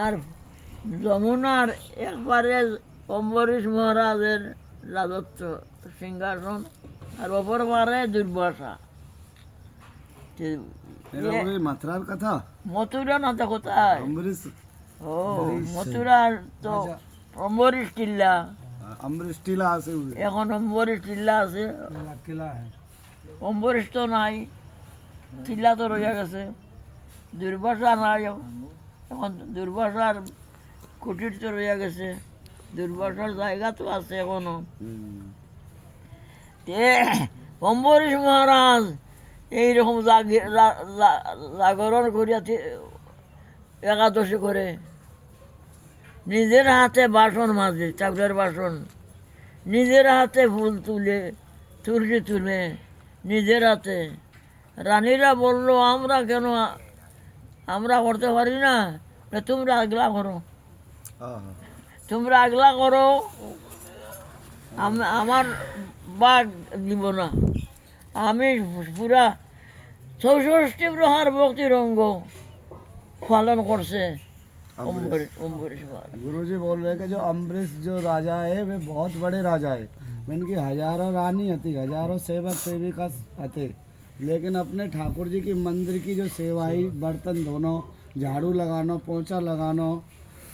আর যমুনার একবারে অম্বরীশ মহারাজের রাজত্ব সিংহাসন, আর অপর পারে দুর্বাসা। मथुरा का था। মথুরা না তো কোথায়? अम्बरीश ও মথুরার তো অম্বরীশ টিল্লা, अम्बरीश टीला से हुए। এখন অম্বরীশ টিল্লা আছে। किला है। অম্বরীশ তো নাই, টিল্লা তো রয়ে গেছে। দুর্বাসা নাই, এখন দুর্বাসার কুটির তো রয়ে গেছে, দুর্বাসার জায়গা তো আছে এখনো। তে অম্বরীশ মহারাজ এইরকম জাগরণ করিয়া একাদশী করে, নিজের হাতে বাসন মাজে, চাউলের বাসন, নিজের হাতে ফুল তুলে, তুলসী তুলে নিজের হাতে। রানীরা বলল, আমরা কেন, আমরা করতে পারি না? তোমরা আগলা করো, তোমরা আগলা করো, আমার বাঘ দিব না। আমি পুরা 64 প্রহার ভক্তির অঙ্গ পালন করছে অম্বরীশ মহারাজ। गुरुजी बोल रहे कि जो अम्बरीश जो राजा है वे बहुत बड़े राजा है। इनकी हजारों रानी आती, हजारों सेवक सेविका आते, लेकिन अपने ठाकुर जी की मंदिर की जो सेवाई, बर्तन धोना, झाड़ू लगाना, पोंछा लगाना,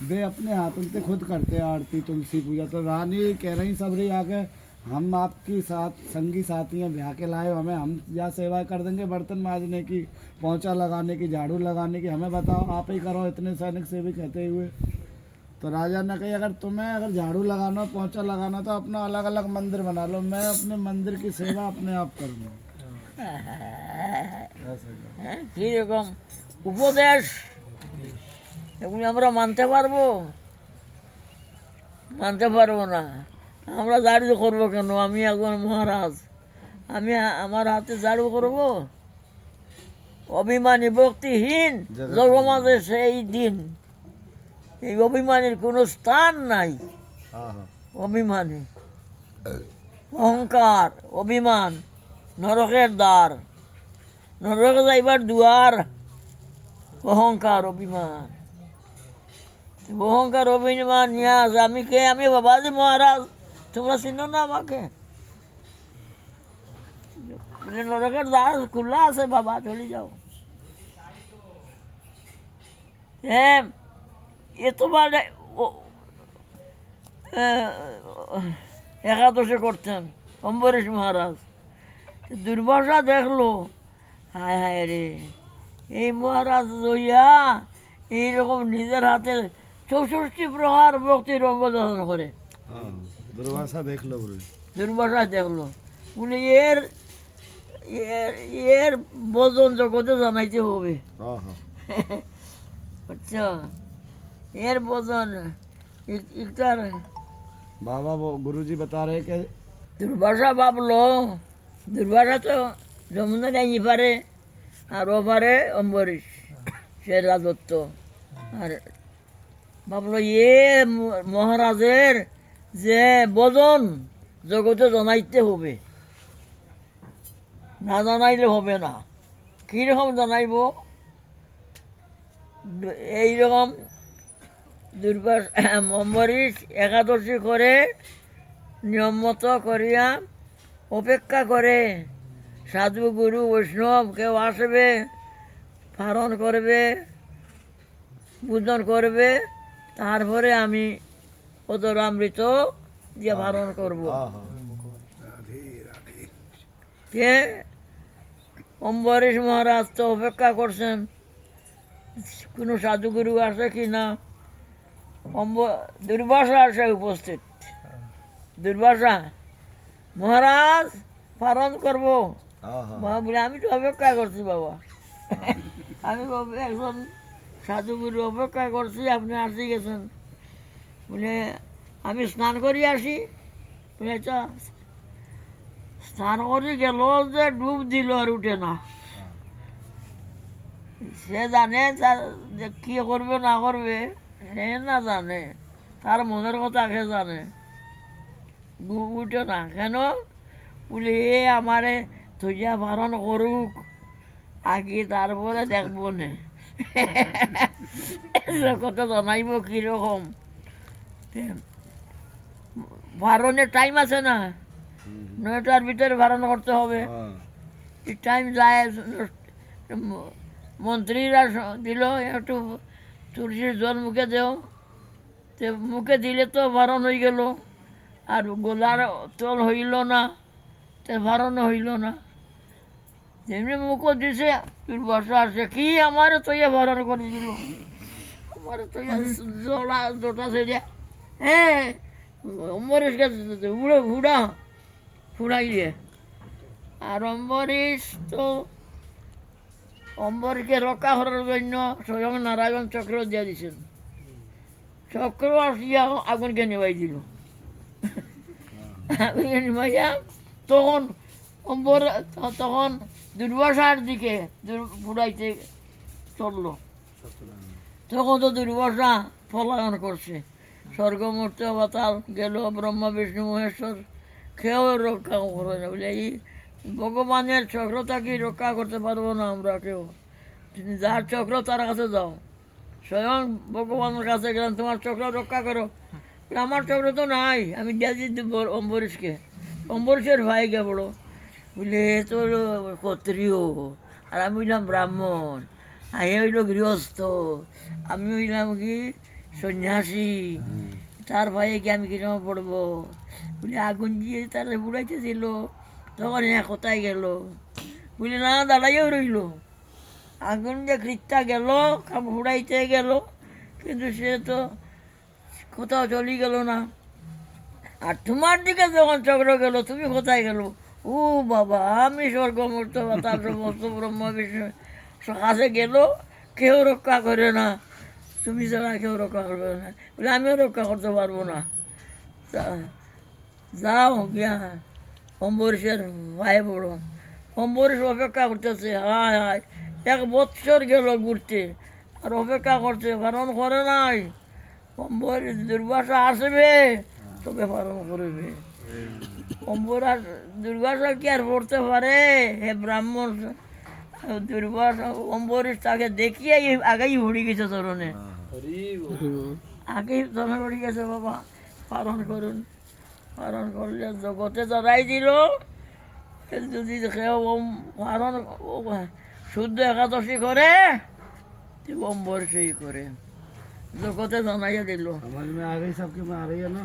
वे अपने हाथों से खुद करते हैं। आरती, तुलसी पूजा। तो रानी कह रही सब रही आके, हम आपकी साथ संगी साथी हैं, ब्याह के लाए, हमें हम या सेवा कर देंगे, बर्तन मांजने की, पोंछा लगाने की, झाड़ू लगाने की, हमें बताओ, आप ही करो। इतने सैनिक सेवी कहते हुए तो राजा ने कही, अगर तुम्हें अगर झाड़ू लगाना, पोंछा लगाना, तो अपना अलग अलग मंदिर बना लो, मैं अपने मंदिर की सेवा अपने आप करूँगा। কীরকম উপদেশ, এগুলি আমরা মানতে পারবো? মানতে পারবো না। আমরা ঝাড়ু করবো কেন? আমি একজন মহারাজ, আমি আমার হাতে ঝাড়ু করবো? অভিমানী ভক্তিহীন জগমাঝে সেই দিন, এই অভিমানীর কোনো স্থান নাই। অভিমানী, অহংকার, অভিমান নরকের দ্বার, নরকে যাইবার দুয়ার। অহংকার, অভিমান, অহংকার অভিমান নিয়ে আসে। আমি কে? আমি বাবাজি মহারাজ, তোমরা চিনো না আমাকে? নরকের দ্বার খোলা আছে, বাবা চলে যাও। হ্যাঁ, এ তোমার একাদশী করতেন অম্বরীশ মহারাজ। দুর্বাসা দেখলো, হায় হায় রে, এই মহারাজ লইয়া এইরকম নিজের হাতে 64 প্রহার ভক্তির অঙ্গ ধারণ করে। दुर्वासा देख लो। দুর্বাসা দেখলো, উনি এর এর বজন জগতে জানাইতে হবে। বুঝছো, এর বজন ইটার। बाबा वो गुरुजी बता रहे कि দুর্বাসা ভাবলো, দুর্বাসা তো যমুনা যাই পারে, আর ও পারে অম্বরীশ, সে রাজত্ব। আর ভাবলো, মহারাজের যে বজন জগতে জানাইতে হবে, না জানাইলে হবে না। কীরকম জানাইব? এইরকম অম্বরীশ একাদশী করে, নিয়ম মতো করিয়া অপেক্ষা করে, সাধু গুরু বৈষ্ণব কেউ আসবে, পালন করবে, পূজন করবে, তারপরে আমি অমৃত দিয়ে পালন করব। কে? অম্বরীশ মহারাজ তো অপেক্ষা করছেন কোনো সাধুগুরু আসে কি না। দুর্বাসা আসে উপস্থিত। দুর্বাসা, মহারাজ পালন করবো। বাবা বলে, আমি তো অপেক্ষা করছি বাবা, আমি একজন সাধুগুরু অপেক্ষা করছি, আপনি আসি গেছেন। বলে, আমি স্নান করি আসি। বলে, আচ্ছা, স্নান করে গেল যে ডুব দিল আর উঠে না। সে জানে যে কি করবে না করবে, সে না জানে, তার মনের কথা সে জানে। উঠে না কেন? বলে, আমারে তুইয়া বারণ করুক আগে, তারপরে দেখবো না। জগতে জানাইব কীরকম ভারণের টাইম আছে না, 9টার ভিতরে ভারণ করতে হবে। हाँ এই টাইম যায়, মন্ত্রীরা দিল একটু তুলসীর জল মুখে দেও, তো মুখে দিলে তো ভারণ হয়ে গেল, আর গোলার তল হইল না, তো ভারণ হইল না। যেমনি মুখও দিছে বসা আসে, কি আমার তৈয়া ভারণ করে দিল, আমার তৈয়া জলা জোটা সেটা, হ্যাঁ অম্বরীশকে ফুড়াই দিয়ে। আর অম্বরীশকে রক্ষা করার জন্য স্বয়ং নারায়ণ চক্র দিয়ে দিছেন। চক্র আসিয়া আগুনকে নেবাই দিল। আগুনকে নেবাইয়া তখন দুর্বাসার দিকে ফুড়াইতে চললো। তখন তো দুর্বাসা পলায়ন করছে, স্বর্গমূর্তি অবতার গেল, ব্রহ্মা বিষ্ণু মহেশ্বর কেউ রক্ষা করে না। বলে এই ভগবানের চক্রটাকে রক্ষা করতে পারবো না আমরা কেউ, তুমি যার চক্র তার কাছে যাও। স্বয়ং ভগবানের কাছে গেলাম, তোমার চক্র রক্ষা করো। বলে, আমার চক্র তো নাই, আমি দিয়েছি অম্বরীশকে, অম্বরীশের ভাই গে বড়। বলে এ তো ক্ষত্রিয়, আর আমি হইলাম ব্রাহ্মণ, আর এ হইল গৃহস্থ, আমি হইলাম কি সন্ন্যাসী, তার ভাইয়ে কি আমি কিরকম পড়বো? বলে আগুন দিয়ে তারা বুড়াইতেছিল, তখন কোথায় গেল? বলে না, দাঁড়াইও রইল। আগুন যে খ্রিস্টা গেল, ফুড়াইতে গেল, কিন্তু সে তো কোথাও চলে গেল না। আর তোমার দিকে যখন চক্র গেল, তুমি কোথায় গেল? ও বাবা, আমি স্বর্গমূর্ত তার সমস্ত ব্রহ্ম বিষ্ণু কাছে গেল, কেউ রক্ষা করে না, তুমি ছাড়া কেউ রক্ষা করবে না। বলে আমিও রক্ষা করতে পারবো না, যাও গিয়া অম্বরীশের ভাই বড়। অম্বরীশ অপেক্ষা করতেছে, হায় হায় 1 বৎসর গেল ঘুরতে, আর অপেক্ষা করছে, পালন করে নাই। অম্বরীশ দুর্বাসা আসবে তবে পালন করবে। দুর্বাসা কি আর পড়তে পারে? হে ব্রাহ্মণ, দুর্বাসা অম্বরীশ তাকে দেখিয়ে আগেই ভরে গেছে চরণে, আগেই চরণে ভরে গেছে, বাবা পালন করুন। পালন করলে জগতে জড়াই দিল। যদি কেউ পালন শুদ্ধ একাদশী করে, অম্বরীশই করে, জগতে জানাইয়া দিল। समझ में आ गई सबकी में आ रही है ना।